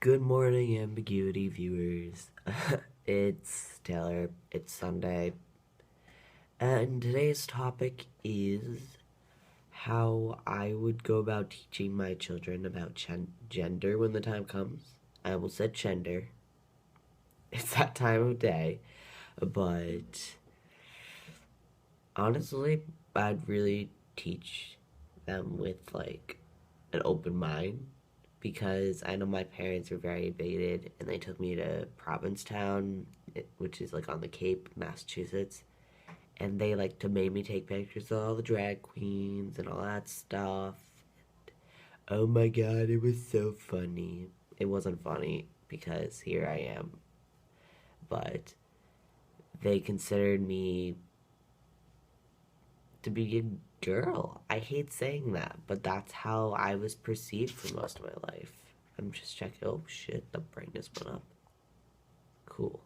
Good morning, Ambiguity viewers. It's Taylor. It's Sunday. And today's topic is how I would go about teaching my children about gender when the time comes. I almost said gender. It's that time of day. But honestly, I'd really teach them with an open mind because I know my parents were very invaded and they took me to Provincetown, which is on the Cape, Massachusetts, and they like to make me take pictures of all the drag queens and all that stuff. Oh my god, it was so funny. It wasn't funny because here I am, but they considered me to be a girl. I hate saying that, but that's how I was perceived for most of my life. I'm just checking. Oh shit, the brightness went up. Cool.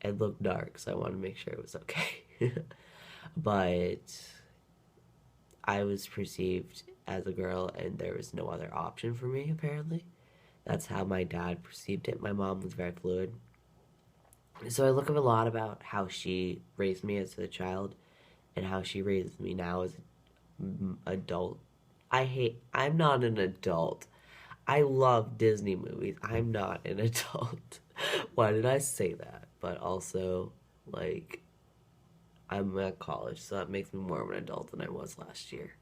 It looked dark, so I wanted to make sure it was okay. But I was perceived as a girl, and there was no other option for me, apparently. That's how my dad perceived it. My mom was very fluid. So I look up a lot about how she raised me as a child and how she raised me now as an adult. I'm not an adult. I love Disney movies. I'm not an adult. Why did I say that? But also, like, I'm at college, so that makes me more of an adult than I was last year.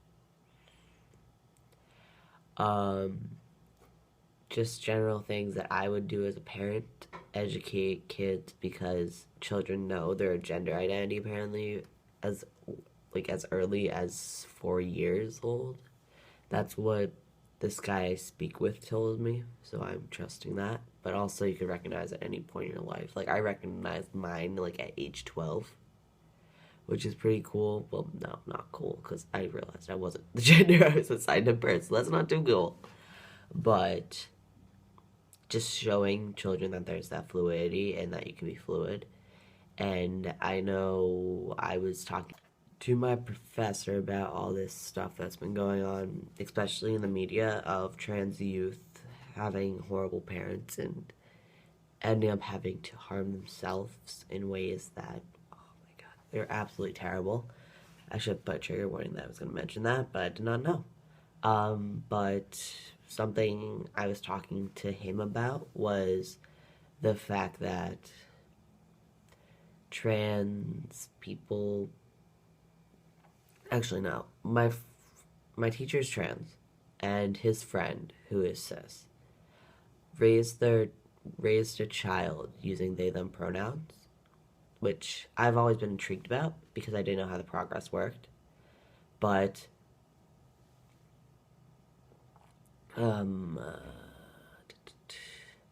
Um, just general things that I would do as a parent, educate kids because children know their gender identity apparently as as early as 4 years old. That's what this guy I speak with told me, so I'm trusting that. But also, you can recognize at any point in your life. Like I recognized mine at age 12, which is pretty cool. Well, no, not cool because I realized I wasn't the gender I was assigned at birth. So that's not too cool. But just showing children that there's that fluidity and that you can be fluid. And I know I was talking to my professor about all this stuff that's been going on, especially in the media, of trans youth having horrible parents and ending up having to harm themselves in ways that, oh my god, they're absolutely terrible. I should put a trigger warning that I was going to mention that, but I did not know. But something I was talking to him about was the fact that trans people, actually no, my teacher's trans, and his friend who is cis raised their raised a child using they them pronouns, which I've always been intrigued about because I didn't know how the progress worked. But um uh,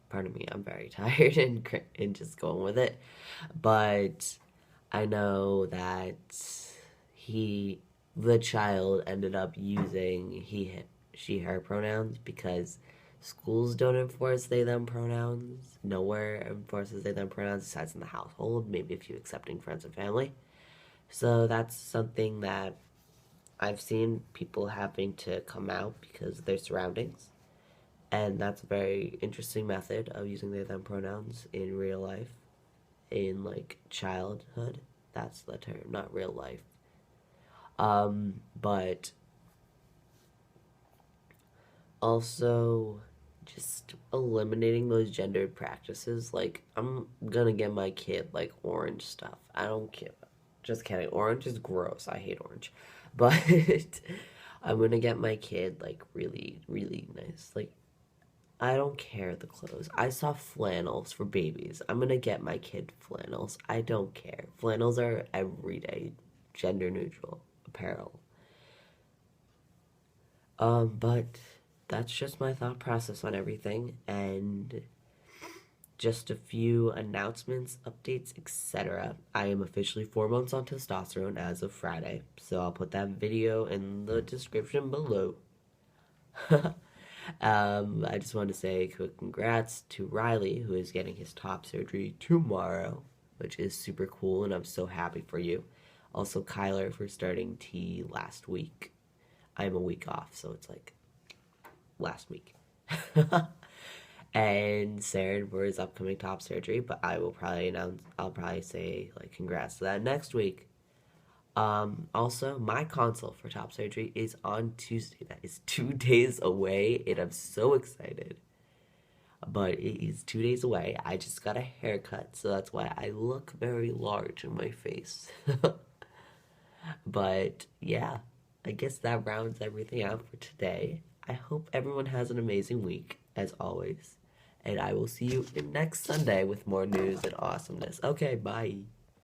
pardon me, I'm very tired and just going with it. But I know that he the child ended up using she her pronouns because schools don't enforce they them pronouns. Nowhere enforces they them pronouns besides in the household, maybe a few accepting friends and family. So that's something that I've seen people having to come out because of their surroundings. And that's a very interesting method of using they them pronouns in real life, in childhood. That's the term, not real life. But also just eliminating those gendered practices. Like I'm gonna get my kid orange stuff. I don't care. Just kidding. Orange is gross. I hate orange. But I'm gonna get my kid really, really nice. I don't care the clothes. I saw flannels for babies. I'm gonna get my kid flannels. I don't care. Flannels are everyday, gender neutral apparel. But that's just my thought process on everything, and just a few announcements, updates, etc. I am officially 4 months on testosterone as of Friday, so I'll put that video in the description below. I just want to say quick congrats to Riley, who is getting his top surgery tomorrow, which is super cool, and I'm so happy for you. Also, Kyler for starting T last week. I'm a week off, so it's last week. and Saren for his upcoming top surgery. But I'll probably say like congrats to that next week. Also, my consult for top surgery is on Tuesday. That is 2 days away, and I'm so excited. But it is 2 days away. I just got a haircut, so that's why I look very large in my face. But yeah, I guess that rounds everything out for today. I hope everyone has an amazing week, as always. And I will see you next Sunday with more news and awesomeness. Okay, bye.